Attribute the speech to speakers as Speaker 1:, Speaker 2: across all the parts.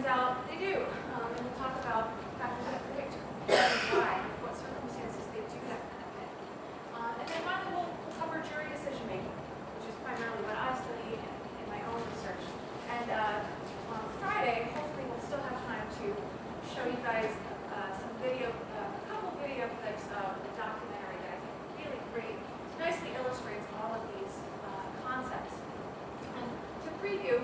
Speaker 1: turns out they do. And we'll talk about factors that predict why, what circumstances they do that kind of thing. And then finally, we'll cover jury decision making, which is primarily what I study in my own research. And on Friday, hopefully we'll still have time to show you guys some video, a couple video clips of the documentary that I think is really great. Nicely illustrates all of these concepts. And to preview,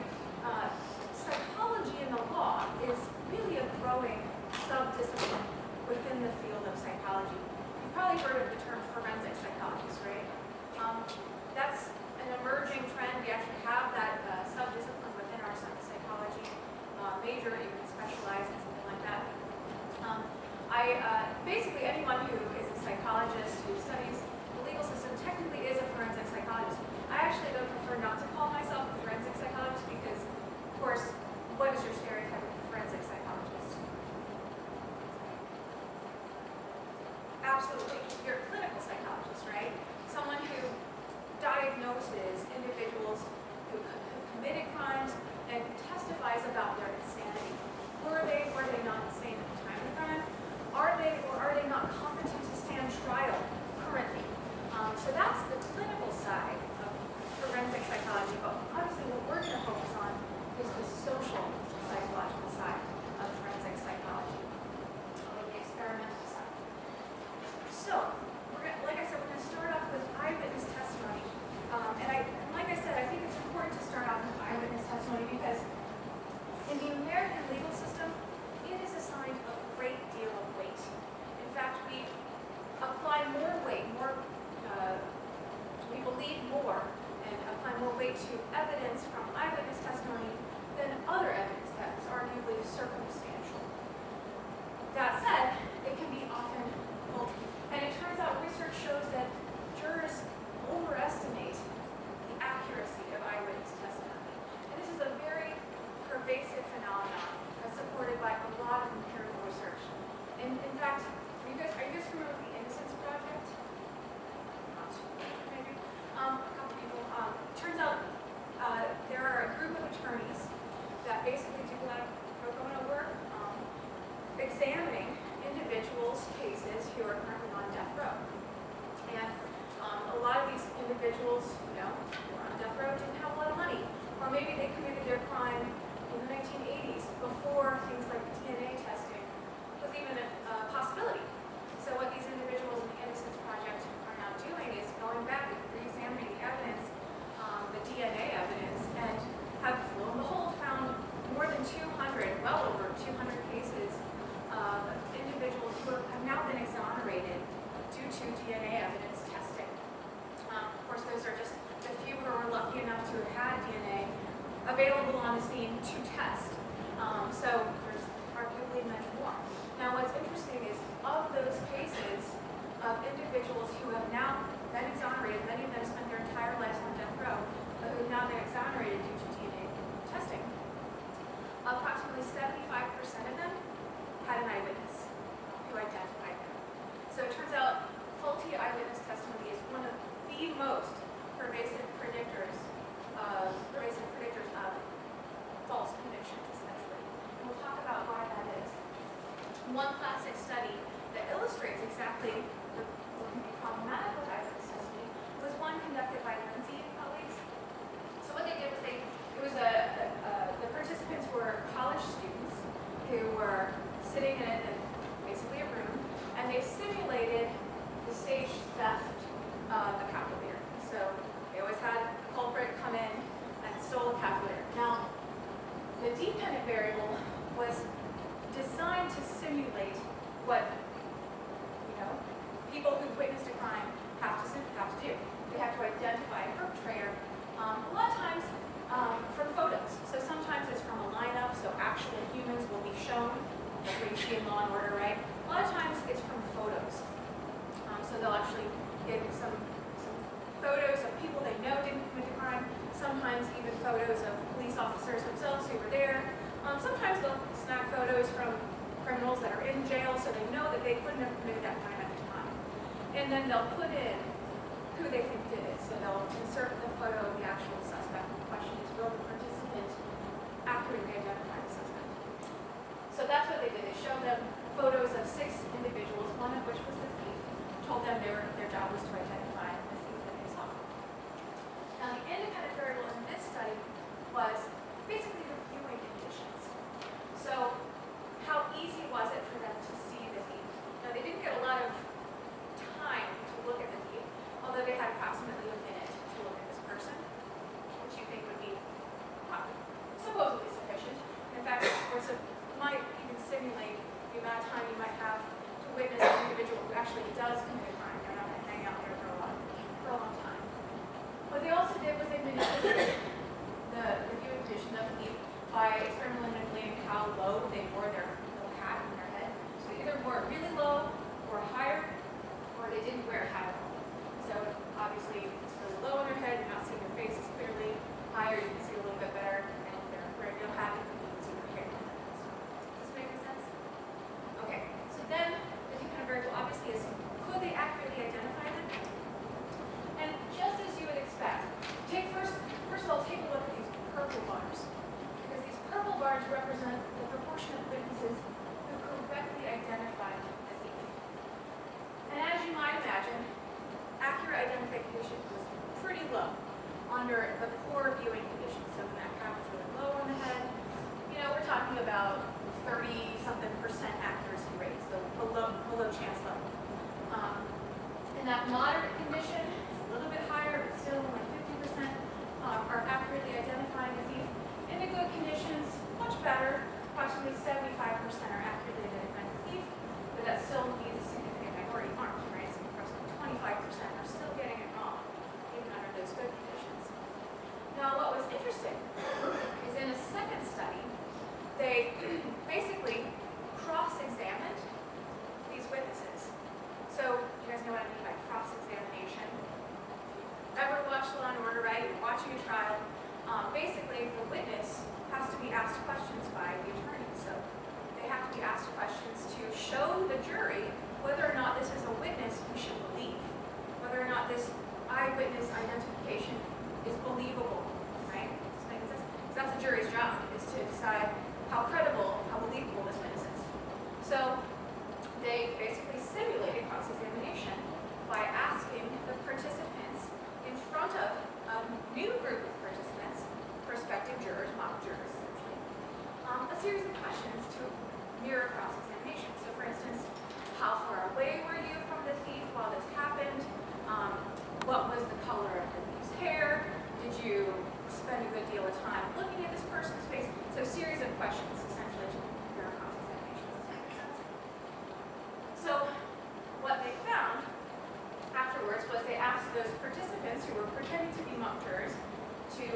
Speaker 1: psychology in the law is really a growing sub-discipline within the field of psychology. You've probably heard of the term forensic psychologist, right? That's an emerging trend. We actually have that sub-discipline within our psychology major. You can specialize in something like that. Basically, anyone who is a psychologist who studies the legal system technically is a forensic psychologist. I actually would prefer not to call myself a forensic psychologist because, of course, what is your stereotype of a forensic psychologist? Absolutely. You're a clinical psychologist, right? Someone who diagnoses individuals who committed crimes and testifies about their insanity. Were they not insane at the time of the crime? Are they or are they not competent to stand trial currently? So that's the clinical side of forensic psychology, but obviously what we're going to focus on is the social psychological side of forensic psychology, or the experimental side. So, like I said, we're going to start off with eyewitness testimony. And like I said, I think it's important to start off with eyewitness testimony because in the American legal system, it is assigned a great deal of weight. In fact, we apply more weight, we believe more and apply more weight to evidence from eyewitness testimony than other evidence that is arguably circumstantial. That said, it can be often faulty. And it turns out research shows that jurors overestimate the accuracy of eyewitness testimony. And this is a very pervasive phenomenon that's supported by a lot of empirical research. In fact, are you guys familiar with the Innocence Project? Maybe. A couple people. Turns out there are a group of attorneys that basically do a lot of pro bono work examining individuals' cases who are currently on death row. And a lot of these individuals, who were on death row didn't have a lot of money. Or maybe they committed their crime in the 1980s before things like DNA testing was even a possibility. So what these individuals in the Innocence Project are now doing is going back and re-examining the evidence, the DNA evidence, and have, lo and behold, found more than 200, well over 200 cases of individuals who have now been exonerated due to DNA evidence testing. Of course, those are just the few who were lucky enough to have had DNA available on the scene to test. So there's arguably many more. Now what's interesting is of those cases of individuals who have now been exonerated, many of them spent their entire lives on death row, but who have now been exonerated due to DNA testing, approximately 75% of them had an eyewitness who identified them. So it turns out faulty eyewitness testimony is one of the most pervasive predictors of false convictions, essentially. And we'll talk about why that is. One classic study that illustrates exactly what can be problematic with eyewitness testimony was one conducted by Lindsay and colleagues. So what they did was the participants were college students who were sitting in basically a room, and they simulated the staged theft of a calculator. So they always had a culprit come in and stole a calculator. Now, the dependent variable was designed to simulate what people who witnessed a crime have to do. They have to identify a perpetrator. A lot of times from photos. So sometimes it's from a lineup, so actual humans will be shown. That's what you see in Law and Order, right? A lot of times it's from photos. So they'll actually give some photos of people they know didn't commit the crime. Sometimes even photos of police officers themselves who were there. Sometimes they'll snap photos from criminals that are in jail, so they know that they couldn't have committed that crime at the time. And then they'll put in who they think did it. So they'll insert the photo of the actual suspect. The question is, will the participant accurately identify the suspect? photos of 6 individuals, one of which was the thief, told them their job was to identify the thief that they saw. Now, the independent variable in this study was basically the viewing conditions. So, how easy was it for them to see the thief? Now, they didn't get a lot of time to look at the thief, although they had approximately a minute to look at this person, which you think would be supposedly sufficient. In fact, of course, it might even simulate the amount of time you might have to witness an individual who actually does commit a crime. They're not going to hang out there for a long time. What they also did was they manipulated the viewing condition of the thief by experimentally manipulating how low they wore their little hat on their head. So they either wore it really low or higher, or they didn't wear a hat at all. So obviously, if it's really low on their head, you're not seeing their faces clearly. Higher, you can see a little bit better, and if they're wearing a real hat, you can see their hair. Does this make sense? Okay, so then the dependent variable obviously is, could they accurately identify them? And just as you would expect, first of all, take a look at these purple bars. Because these purple bars represent the proportion of witnesses who correctly identified the thief. And as you might imagine, accurate identification was pretty low under the poor viewing conditions. So when that cap was really low on the head, we're talking about 30-something% accuracy rates, so below chance level. In that moderate condition, it's a little bit higher, but still only 50% are accurately identifying the thief. In the good conditions, much better, approximately 75% are accurately identifying the thief, but that still leaves a significant minority aren't, right? So approximately 25% are still getting it wrong, even under those good conditions. Now, what was interesting is in a second study, they basically cross-examined these witnesses. So, you guys know what I mean by cross-examination? Ever watched Law and Order, right? You're watching a trial. Basically, the witness has to be asked questions by the attorney. So, they have to be asked questions to show the jury whether or not this is a witness we should believe, whether or not this eyewitness identification is believable, right? Does this make sense? Because that's the jury's job, is to decide how credible, how believable this witness is. So they basically simulated cross-examination by asking the participants in front of a new group of participants, prospective jurors, mock jurors essentially, a series of questions to mirror cross-examination. So for instance, how far away were you from the thief while this happened? What was the color of the thief's hair? Did you spend a good deal of time looking at this person's face? So a series of questions, essentially, to mirror cross-examination. Does that make sense? So what they found afterwards was they asked those participants who were pretending to be mock jurors to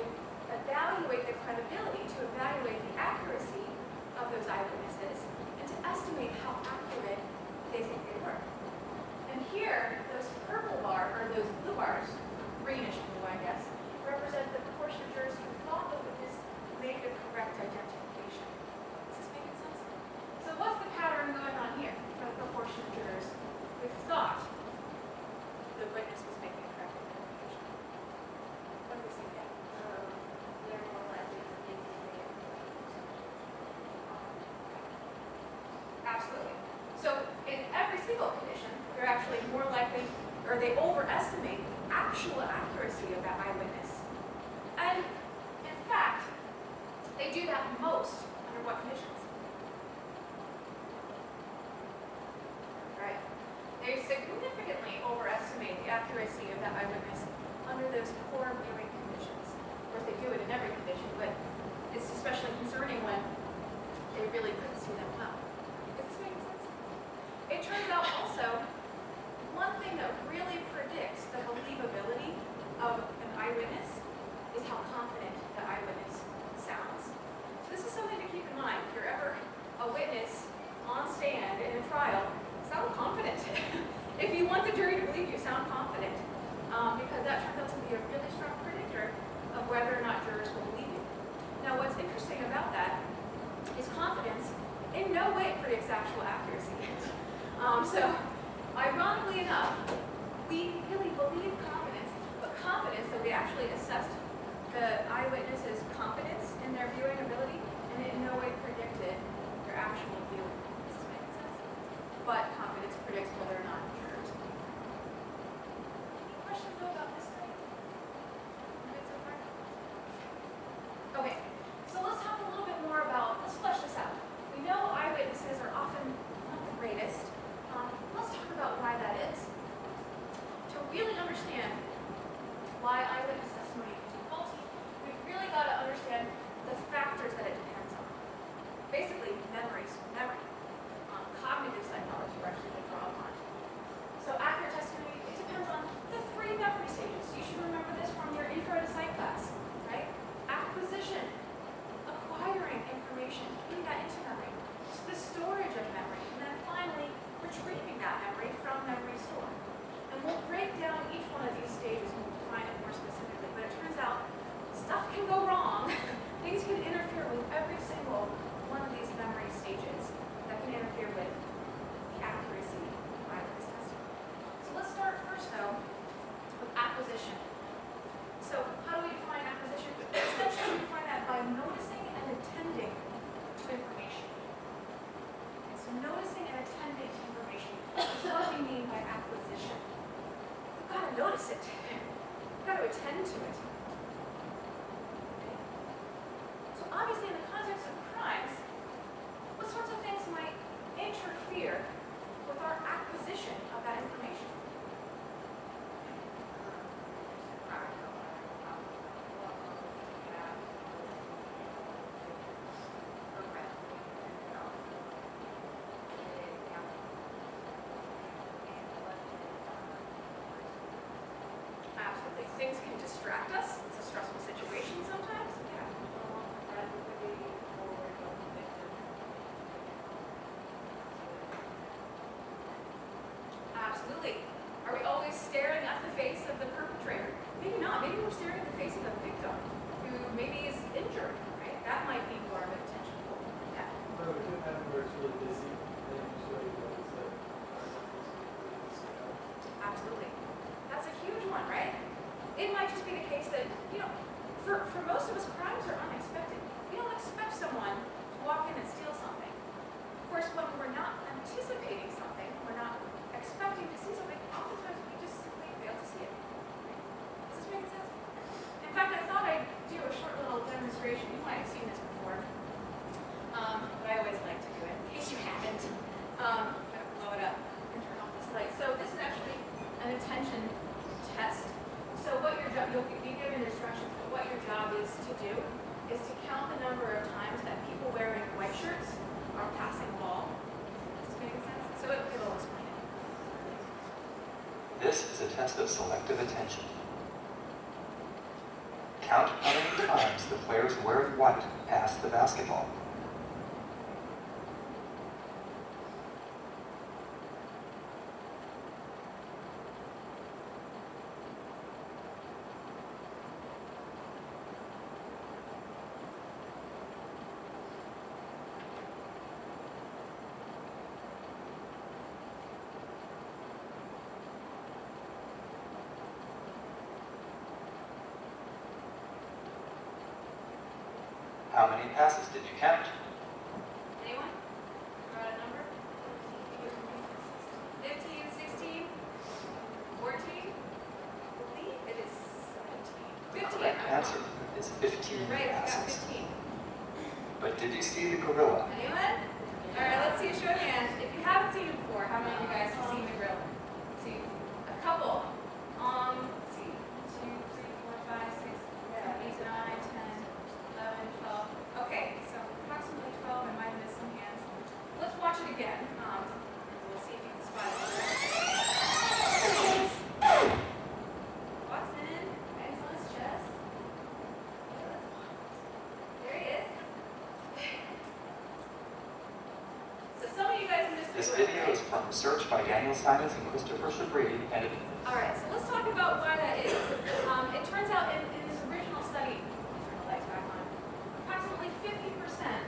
Speaker 1: evaluate the credibility, to evaluate the accuracy of those eyewitnesses, and to estimate how accurate they think they were. And here, those purple bars, or those blue bars, greenish blue, I guess, represent the proportion of jurors who thought the witness made the correct identification. Is this making sense? So what's the pattern going on here for the proportion of jurors who thought the witness was making the correct identification? What do we see there?
Speaker 2: They're more likely to think that they are.
Speaker 1: Absolutely. So in every single condition, they're actually more likely, or they overestimate the actual accuracy of that eyewitness. And in fact, they do that most under what conditions? Right? They significantly overestimate the accuracy of that eyewitness under those poor viewing conditions. Of course, they do it in every condition, but it's especially concerning when they really couldn't see them well. Does this make sense? It turns out also, one thing that really predicts the believability of an eyewitness is how confident the eyewitness sounds. So this is something to keep in mind. If you're ever a witness on stand in a trial, sound confident. If you want the jury to believe you, sound confident. Because that turns out to be a really strong predictor of whether or not jurors will believe you. Now what's interesting about that is confidence in no way predicts actual accuracy. So, ironically enough, we really believe confidence, but confidence that we actually assessed the eyewitnesses' confidence in their viewing ability, and it in no way predicted their actual viewing. Does this make sense? attend to it. So obviously in the context of crimes, what sorts of things might interfere with our acquisition of that information? Absolutely. Things can distract us. It's a stressful situation sometimes. Yeah. Absolutely. Are we always staring at the face of the perpetrator? Maybe not. Maybe we're staring at the face of the victim who maybe is injured, right? That might be more of an attention. Yeah.
Speaker 3: But it could happen where it's really busy and you just wait until it's like,
Speaker 1: Absolutely. That's a huge one, right? It might just be the case that, for most of us, crimes are unexpected. We don't expect someone to walk in and steal something. Of course, when we're not anticipating something, we're not expecting to see something, oftentimes we just simply fail to see it. Does this make sense? In fact, I thought I'd do a short little demonstration. You might have seen this before, but I always like to do it in case you haven't. I'm going to blow it up and turn off this light. So this is actually an attention test. So what your job, you'll be given instructions, but what your job is to do is to count the number of times that people wearing white shirts are passing a ball. Does this make sense? So it'll explain it.
Speaker 4: This is a test of selective attention. Count how many times the players wearing white pass the basketball. How many passes did you count?
Speaker 1: Anyone? Throw out a number? 15, 16, 14? I believe it is 17. 15.
Speaker 4: Correct answer is 15
Speaker 1: Right, I got
Speaker 4: passes.
Speaker 1: 15.
Speaker 4: But did you see the gorilla?
Speaker 1: Anyone? All right, let's see a show of hands. If you haven't seen it before, how many of you guys have seen the gorilla? Let's see, a couple. Let's see, 2, 3, 4, 5, 6, 7, 8, 9, 10, 11, 12. Okay, so approximately 12. I might have missed some hands. Let's watch it again. We'll see if you can spot it. Walks in, hangs on his chest. There he is. So some of you guys missed
Speaker 4: This
Speaker 1: the gorilla,
Speaker 4: video
Speaker 1: right?
Speaker 4: is from research by Daniel Simons and Christopher Shabridi, and
Speaker 1: All right, so let's talk about why that is. It turns out in this original study, turn the lights back on, approximately 50%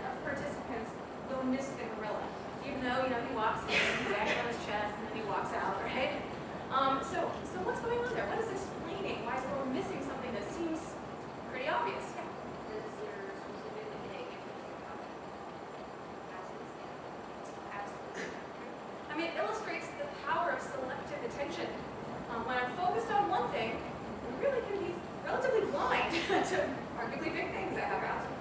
Speaker 1: of participants will miss the gorilla, even though he walks in, he bangs on his chest, and then he walks out, right? So what's going on there? What is explaining why we're missing something that seems pretty obvious? Yeah.
Speaker 2: Because you're specifically getting passes.
Speaker 1: Absolutely. I mean, it illustrates the power of selective attention. When I'm focused on one thing, I really can be relatively blind to arguably big things that have happened.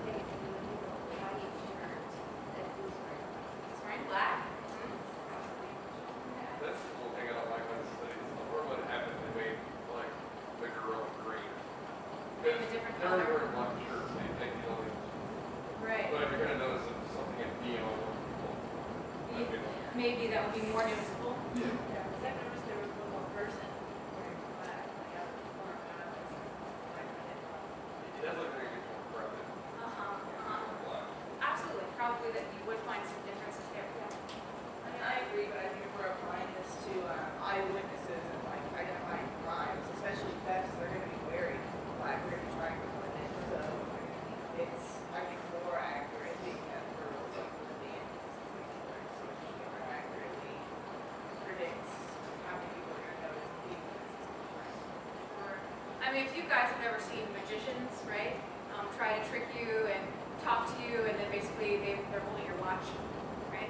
Speaker 1: He's wearing black.
Speaker 5: That's the cool thing I don't like about the studies. Before what happened, they made like the gorilla green.
Speaker 1: Make a different
Speaker 5: They're only
Speaker 1: color.
Speaker 5: wearing black shirts, they think the only.
Speaker 1: Right.
Speaker 5: But if you're gonna notice something in neon, that'd be like,
Speaker 1: Maybe that would be more noticeable.
Speaker 5: yeah.
Speaker 2: I noticed there was one more person wearing black, like out of the corner, and I was like,
Speaker 5: It does look like it's more crowded. Black.
Speaker 1: Absolutely. Probably that you would find some differences there. Yeah.
Speaker 6: I mean, I agree, but I think if we're applying this to eyewitnesses and like identifying crimes, especially thefts, they're going to be wearing black. We're going to be trying to put it, so it's I think more accurate being that for some of the instances so much more accurately predicts how many people are going to notice people.
Speaker 1: Or, I mean, if you guys have ever seen magicians, right? Try to trick you and talk to you, and then basically they're holding your watch, right?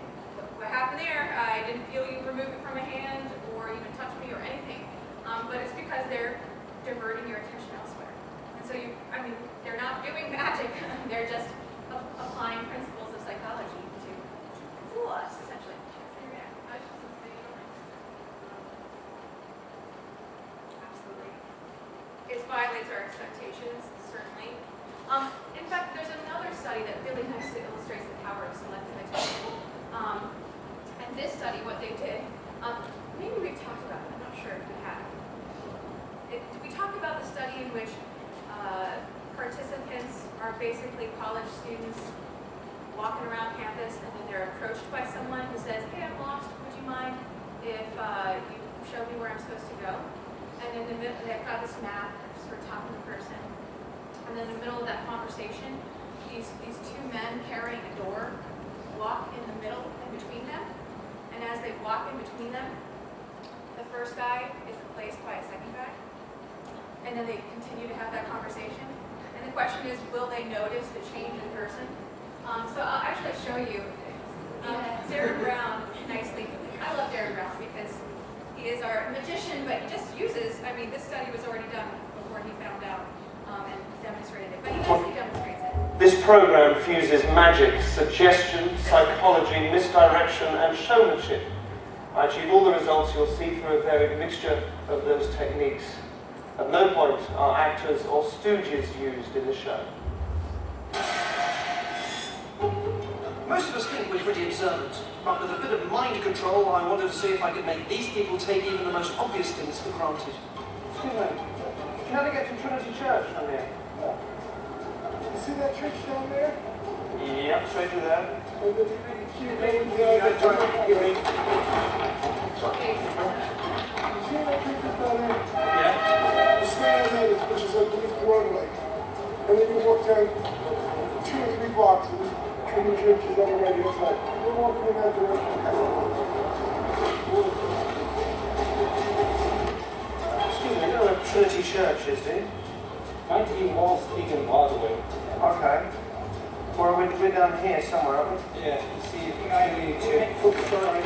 Speaker 1: What happened there? I didn't feel you remove it from a hand or even touch me or anything. But it's because they're diverting your attention elsewhere. And so they're not doing magic, they're just applying principles of psychology to fool us, essentially. Absolutely. It violates our expectations, certainly. In fact, there's another study that really nicely illustrates the power of selective attention. And this study, what they did, maybe we've talked about it, I'm not sure if we have. We talked about the study in which participants are basically college students walking around campus, and then they're approached by someone who says, "Hey, I'm lost, would you mind if you show me where I'm supposed to go?" And in the middle, they've got this map, they're just sort of talking to the person. And then in the middle of that conversation, these two men carrying a door walk in the middle, in between them. And as they walk in between them, the first guy is replaced by a second guy. And then they continue to have that conversation. And the question is, will they notice the change in person? So I'll actually show you. Darren Brown, nicely. I love Darren Brown because he is our magician, but he just uses, this study was already done before he found out and demonstrated it, but he nicely demonstrates it.
Speaker 7: This program fuses magic, suggestion, psychology, misdirection, and showmanship. I achieve all the results you'll see through a varied mixture of those techniques. At no point are actors or stooges used in the show.
Speaker 8: Most of us think we're pretty observant, but with a bit of mind control, I wanted to see if I could make these people take even the most obvious things for granted.
Speaker 7: Excuse me, do you know how to get to Trinity Church from here?
Speaker 3: You see that church down there?
Speaker 7: Yep, straight through there.
Speaker 3: Oh, the really cute lady down there. You see that church is down there?
Speaker 7: Yeah.
Speaker 3: You stay on that, which is like the roadway. And then you walk down 2 or 3 blocks, and the church is on the right hand side. We're walking in that direction.
Speaker 7: Excuse me, you know where Trinity Church is, do you?
Speaker 9: 19 Wall Street in Broadway.
Speaker 7: Okay. Well, we're down here somewhere, aren't we?
Speaker 9: Yeah, you see, I need to.
Speaker 7: Sorry.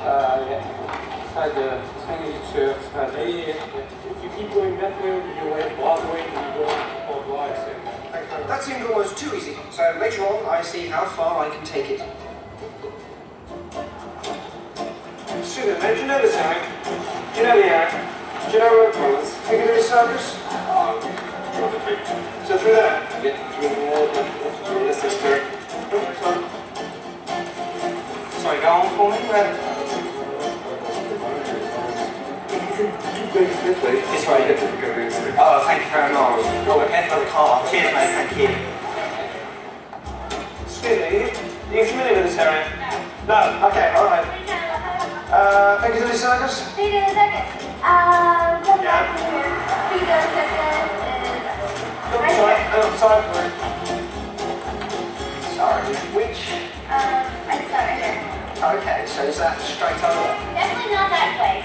Speaker 7: Yeah. Inside the Trinity Church.
Speaker 9: If you keep going that way, you went Broadway, and you go on Broadway.
Speaker 8: That seemed almost too easy, so later on I see how far I can take it.
Speaker 7: Excuse me, mate, do you know this area? Do you know the area? Do you know where it was? Piccadilly Circus? So through there? Yeah, through the sister. Sorry, go on for me. This way. Oh, thank you very much. Okay, for the car. Cheers, mate, thank you. Excuse me, are you familiar with this area? No. Okay, alright. Piccadilly Circus?
Speaker 10: Piccadilly Circus. Come back here. Piccadilly Circus is right here.
Speaker 7: Sorry.
Speaker 8: Sorry, which?
Speaker 10: I start right here.
Speaker 8: Okay, so is that straight over?
Speaker 10: Definitely not that way.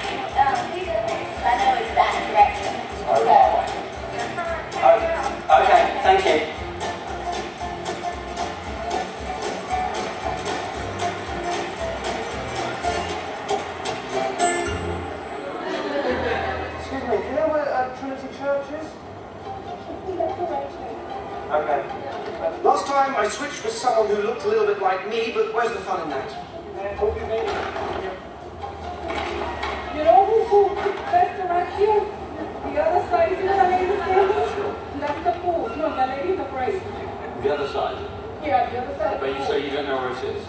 Speaker 10: I know it's that direction.
Speaker 8: Oh, that way.
Speaker 7: Okay, thank you. Excuse me, do you know where Trinity Church is? Okay.
Speaker 8: Last time I switched with someone who looked a little bit like me, but where's the fun in that?
Speaker 11: You know who best direction? The other side is the ladies' table. That's the pool. No, the ladies are great.
Speaker 9: The other side.
Speaker 11: Yeah, the other side.
Speaker 9: But you say you don't know where it is.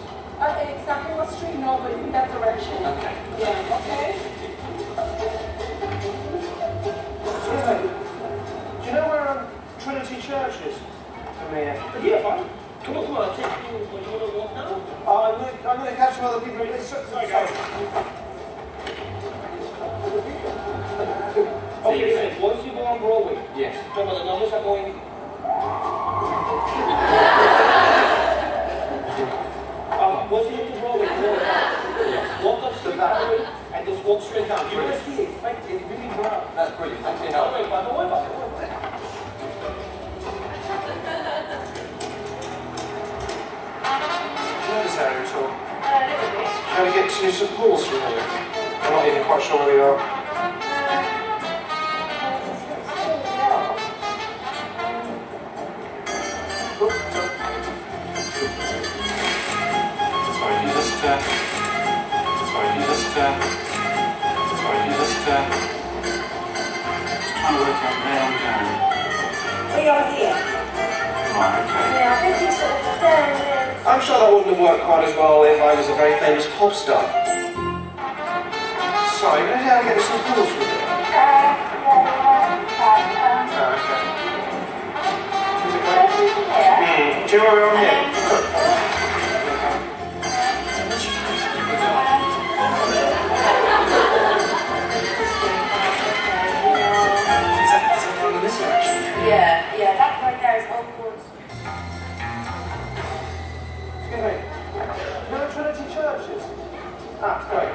Speaker 11: Exactly what street? No, but in that direction.
Speaker 9: Okay.
Speaker 11: Yeah. Okay.
Speaker 7: Do you know where Trinity Church is? From here?
Speaker 9: Yeah, fine. Come on, I'll take you. You want to walk now?
Speaker 7: I'm going to catch some other people.
Speaker 9: Okay, once you go on Broadway,
Speaker 5: Yes.
Speaker 9: remember the numbers are going. Once you get to Broadway, walk up straight down and just walk straight down. You're going to see it. Right? It's really brown.
Speaker 5: That's brilliant. Thanks for your
Speaker 9: Don't
Speaker 5: help.
Speaker 9: worry about it. Don't worry about it.
Speaker 7: Do you know this area at all? How to get to St Paul's from here? I'm not even quite sure where we are.
Speaker 9: trying to work out where I'm going.
Speaker 10: We are here.
Speaker 9: Right, okay.
Speaker 10: Yeah, I think you should have turned in.
Speaker 7: I'm sure that wouldn't have worked quite as well if I was a very famous pop star. Sorry, can I have to get some calls from you?
Speaker 10: Yeah.
Speaker 7: Oh, okay. Is it
Speaker 10: Where's
Speaker 7: great?
Speaker 10: this here?
Speaker 7: Do you know where I'm here? Is that on the list actually?
Speaker 10: Yeah, that right there is Oakwood.
Speaker 7: Excuse me. You know Trinity Churches? Ah, great.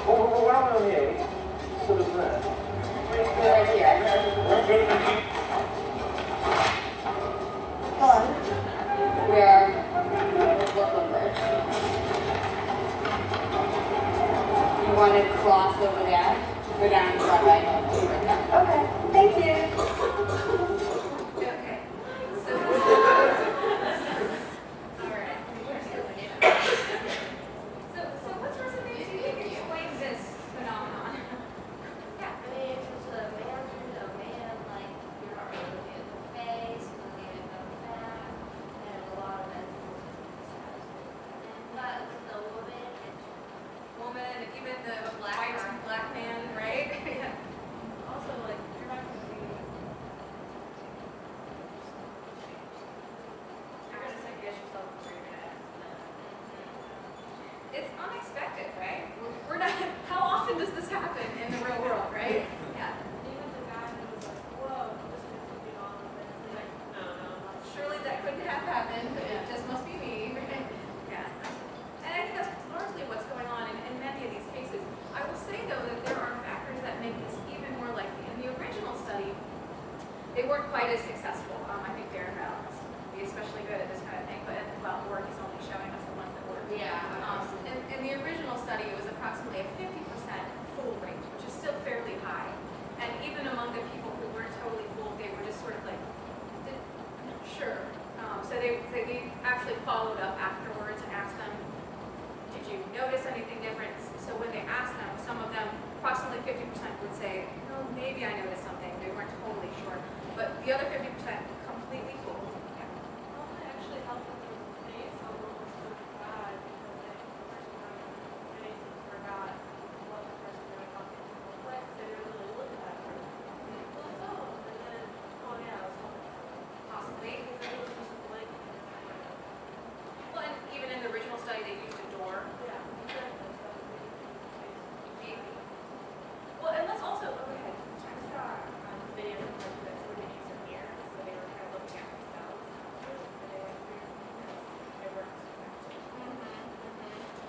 Speaker 7: Well, where am I on here? Sort of there.
Speaker 10: Right here. Come on. We are Brooklyn Bridge. You want to cross over there? Go down Broadway. Okay, thank you.
Speaker 1: Okay. So, all right. So what's resonating? Do you think explains this phenomenon? Yeah.
Speaker 2: I mean, if it's a man and a man, like, you're not really looking at the face, you're looking at the back, and a lot of men. But with the woman, it's
Speaker 1: Woman, even the black man, right?
Speaker 2: also like, you're not going to be. You're going to second guess yourself before you're going to ask them.
Speaker 1: It's unexpected, right? We're not. How often does this happen in the real world, right? Yeah.
Speaker 2: Even the guy who was like, whoa, just continued on with it. He's like, no.
Speaker 1: Surely that couldn't have happened. It just must be me. Yeah. And I think that's largely what's going on in many of these cases. I will say, though, that there are factors that make this even more likely. In the original study, they weren't quite as successful. I think Darren Brown must be especially good at this kind of thing, but well, work is only showing us the ones that work.
Speaker 2: Yeah.
Speaker 1: In the original study, it was approximately a 50% fool rate, which is still fairly high. And even among the people who weren't totally fooled, they were just sort of like, sure. So they actually followed up afterwards and asked them, did you notice anything different? So when they asked them, some of them, approximately 50% would say, no, maybe I noticed something. They weren't totally sure. But the other 50% completely fooled. Yeah.
Speaker 2: Well, it actually helped with the face a little so bad because like, the person went on the face and forgot what the person they were talking to looked like. They didn't really look at that person. Oh, and then, oh yeah, I was talking to them.
Speaker 1: Possibly.
Speaker 2: Because it was just a blank.
Speaker 1: Well, and even in the original study, they used a door.
Speaker 2: Yeah, exactly. So it was
Speaker 1: Maybe. Well, and let's also, go ahead.
Speaker 2: I saw videos of like this where they used a mirror, so they were kind of looking at themselves. It works.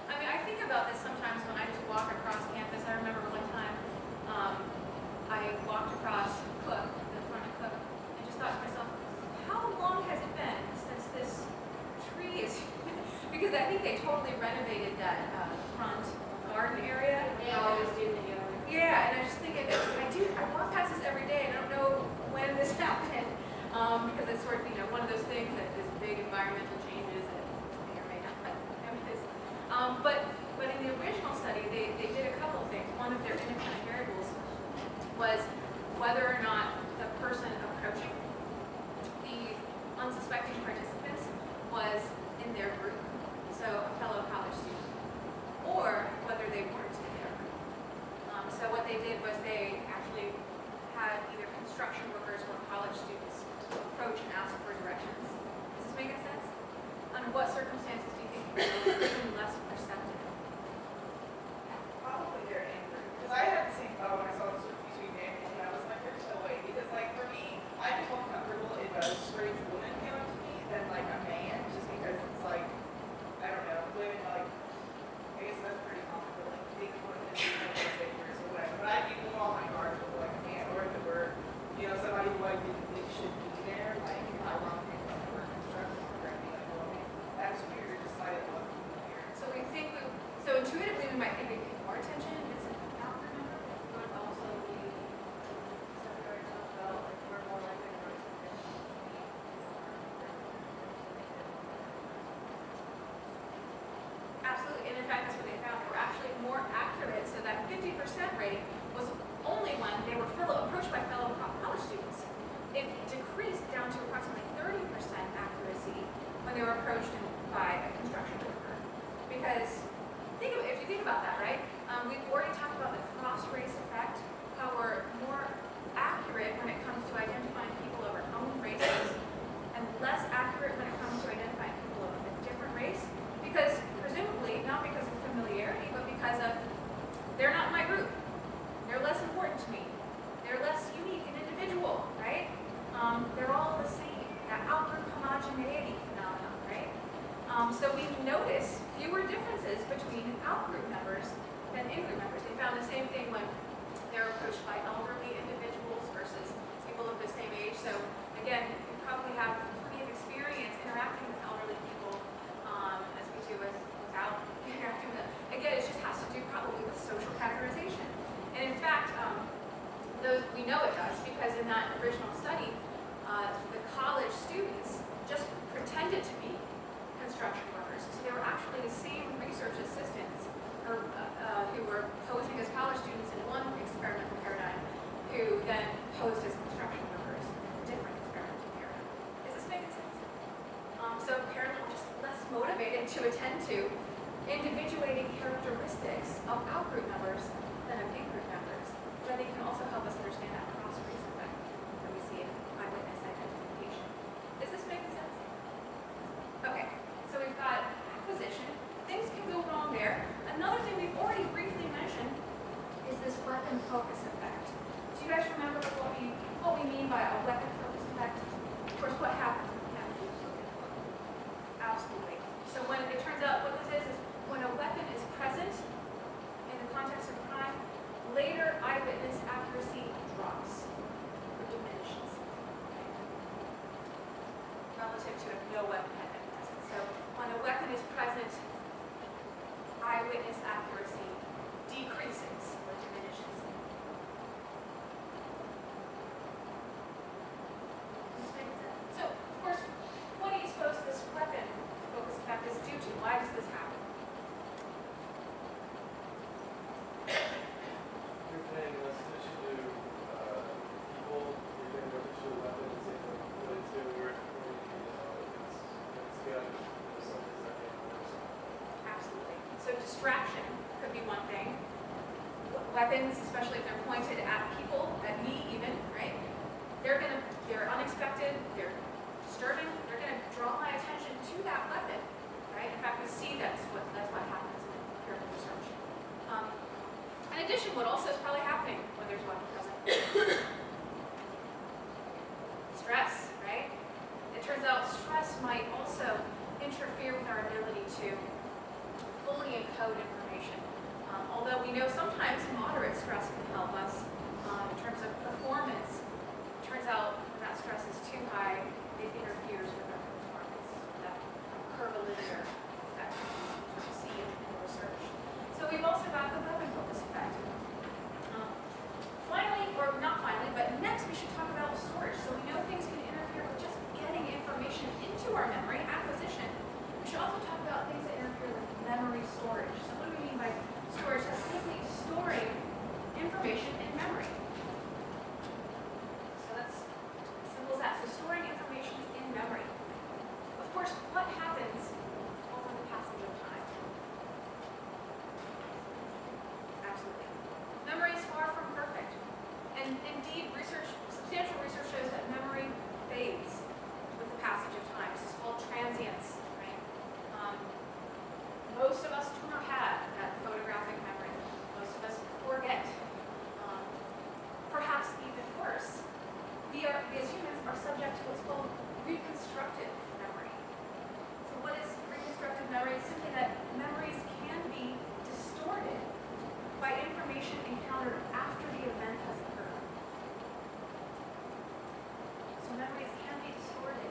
Speaker 1: I mean, I think about this sometimes when I just walk across campus. I remember one time I walked across Cook, the front of Cook, and just thought to myself, how long has it been since this tree is, because I think they totally renovated that front garden area.
Speaker 2: They always do the
Speaker 1: Yeah, and I just think I walk past this every day, and I don't know when this happened, because it's sort of, one of those things that is big environmental changes that may or may not notice. But in the original study, they did a couple of things. One of their independent variables was whether or not the person approaching the unsuspecting participants was in their group, so a fellow college student, or whether they weren't in their group. So what they did was they actually had either construction workers or college students approach and ask for directions. it decreased down to approximately 30% accuracy when they were approached by a construction worker. Because if you think about that, right? We've already talked about the cross-race effect, how we're more accurate when it comes to identifying people of our own races, and less accurate when it comes to identifying people of a different race. Because presumably, not because of familiarity, but because of they're not my group. They're less important to me. They're less unique and individual, right? They're all the same. That out-group homogeneity phenomenon, right? So we notice fewer differences between out-group members than in-group members. They found the same thing when they're approached by elderly individuals versus people of the same age. So again, you probably have plenty of experience interacting with elderly people as we do without interacting with them. Again, it just has to do probably with social categorization. And in fact, we know it does because in that original study, the college students just pretended to be construction workers. So they were actually the same research assistants who were posing as college students in one experimental paradigm who then posed as construction workers in a different experimental paradigm. Is this making sense? So apparently we're just less motivated to attend to individuating characteristics of out-group members than of in-group members, which I think can also help us understand that cross-race effect that we see in eyewitness identification. Is this making sense? Okay, so we've got acquisition. Things can go wrong there. Another thing we've already briefly mentioned is this weapon focus effect. Do you guys remember what we mean by a weapon focus effect? Of course, what happens when we have a weapon focus? Absolutely. So when it turns out what this is when a weapon is present in the context of a crime, later eyewitness accuracy drops or diminishes relative to if no weapon had been present. So when a weapon is present, eyewitness accuracy decreases or diminishes. Does this make sense? So, of course, what do you suppose this weapon focus effect is due to? Why does this happen?
Speaker 5: You're paying less attention to people, you're paying more attention to weapons, and related to where it's got something that
Speaker 1: Absolutely. So distraction could be one thing. Weapons, especially if they're pointed at people, at me even, right? They're unexpected, they're disturbing, they're gonna draw my attention to that weapon, right? In fact, we see that's what happens in empirical research. In addition, what also is probably happening when there's a weapon present? Stress, right? It turns out stress might also interfere with our ability to fully encode information. Although we know sometimes moderate stress can help us in terms of performance, it turns out when that stress is too high, it interferes with our performance, that curvilinear effect we see in research. So we've also got the weapon focus effect. Finally, or not finally, but next we should talk about storage. So we know things can interfere with just getting information into our memory, acquisition. We should also talk about things that interfere with memory storage. So what do we mean by storage? That's simply storing information in memory. So that's as simple as that. So storing information in memory. Of course, what happens over the passage of time? Absolutely. Memory is far from perfect. And indeed, substantial research shows that memory fades with the passage of time. This is called transience, right? Most of us do not have that photographic memory. Most of us forget. Perhaps even worse, we as humans are subject to what's called reconstructive memory. So what is reconstructive memory? It's simply that memories can be distorted by information encountered after the event has occurred. So memories can be distorted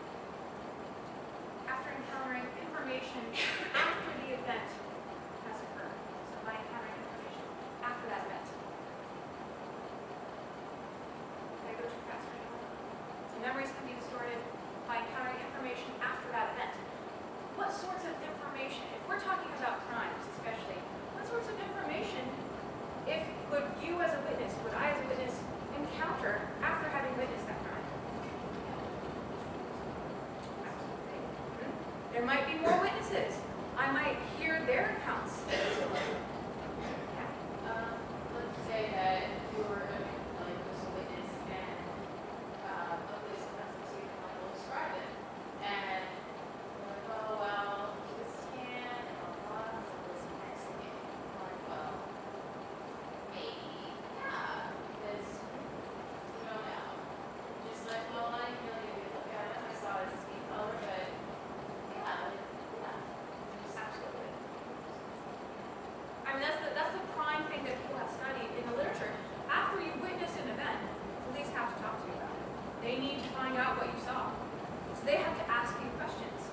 Speaker 1: after encountering information after the event has occurred. So by encountering information after that event. Did I go too fast right now? So memories can be distorted by encountering information after that event. What sorts of information, if we're talking about crimes especially, what sorts of information would you as a witness, would I as a witness encounter after having witnessed that crime? There might be more witnesses. I might hear their accounts. Yeah.
Speaker 2: Let's say that you were like just a witness and a police officer will describe it. And you're like, oh well, this can and a lot of this Mexican. I'm like, well, maybe, yeah, because you don't know. Just like, well, I didn't really look at it. I saw his skin color, but yeah, just absolutely.
Speaker 1: I mean, that's the prime thing that people have studied in the literature. After you witness an event, police have to talk to you about it. They need to find out what you saw. So they have to ask you questions.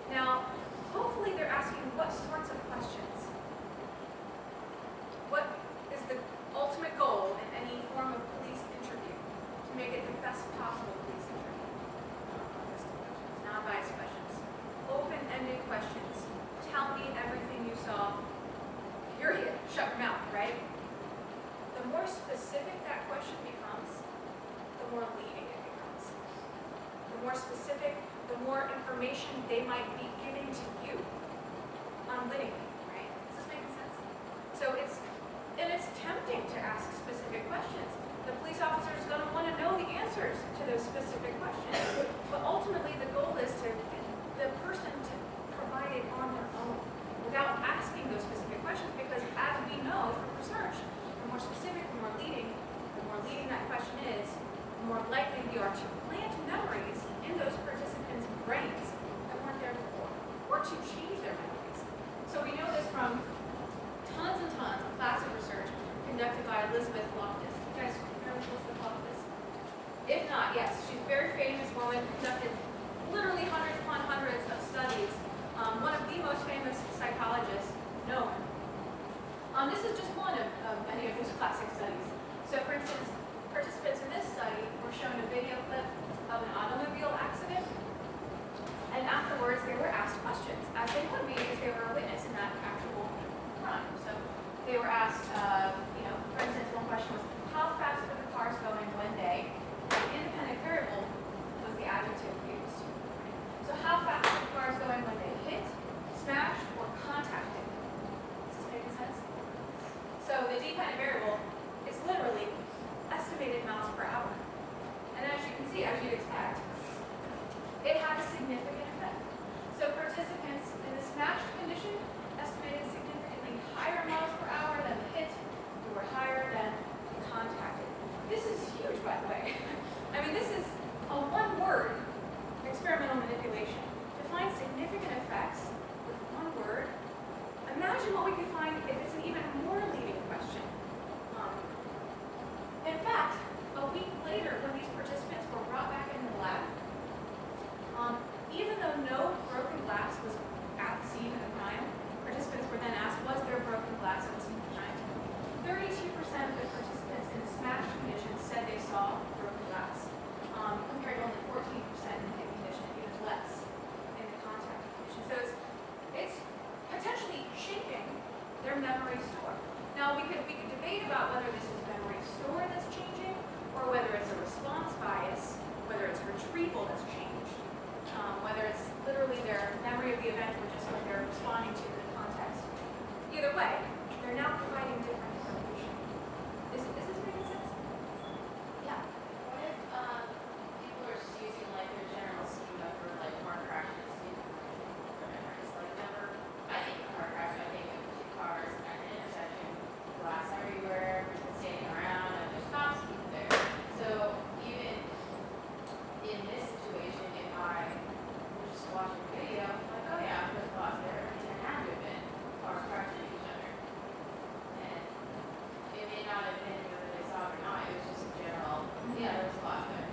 Speaker 1: Now, hopefully they're asking what sorts of questions. What is the ultimate goal in any form of police interview? To make it the best possible police interview. Non-biased questions. Open-ended questions. Tell me everything you saw. Period. Shut your mouth, right? The more specific that question becomes, the more leading it becomes. The more specific, the more information they might be giving to you unwittingly, right? Is this making sense? So it's tempting to ask specific questions. The police officer is going to want to know the answers to those specific questions. But ultimately, the goal is to get the person to provide it on their own without asking those specific questions, because as we know from research, the more specific, the more leading that question is, the more likely we are to plant memories in those participants' brains that weren't there before, or to change their memories. So we know this from tons and tons of classic research conducted by Elizabeth Loftus. You guys remember Elizabeth Loftus? If not, yes, she's a very famous woman, conducted literally hundreds upon hundreds of studies. One of the most famous psychologists known. This is just one of many of his classic studies. So for instance, participants in this study were shown a video clip of an automobile accident, and afterwards they were asked questions, as they would be if they were a witness in that actual crime. So they were asked, for instance, one question was, how fast were the cars going one day? The independent variable was the adjective used. So how fast were the cars going when they hit, smashed, or contacted? Is this making sense? So the dependent variable is literally estimated miles per hour. And as you can see, as you'd expect, it had a significant effect. So participants in the smashed condition estimated significantly higher miles per hour than the hit, who were higher than the contacted. This is huge, by the way. I mean, this is a one-word experimental manipulation. To find significant effects with one word, imagine what we could find if it's an even more leading question. In fact, a week later, when these participants were brought back into the lab, even though no broken glass was at the scene of the crime, participants were then asked, was there broken glass at the scene of the crime? 32% of the participants in the smashed condition said they saw broken glass, compared to only 14% in the hit condition, even less in the contact condition. So it's potentially shaping their memory store. Now we could debate about whether this is memory store that's changing, or whether it's a response bias, whether it's retrieval that's changed, whether it's literally their memory of the event or just what they're responding to in the context. Either way, they're now providing different information. Is this making sense? Yeah.
Speaker 2: What if people are just using like their general schema for like car crashes for memories? Like I think of car crash, I think of two cars at an intersection, glass everywhere, people standing around, and there's cops there. So even in this situation, if I was just watching a video, I'm like, oh yeah, there's glass there, and there had to have been cars crashing into each other. And it may not have been whether they saw it or not, it was just a general, yeah, there's glass there.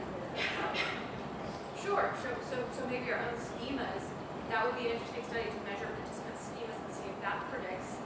Speaker 1: Sure. So maybe your own schemas, that would be an interesting study to measure participants' schemas and see if that predicts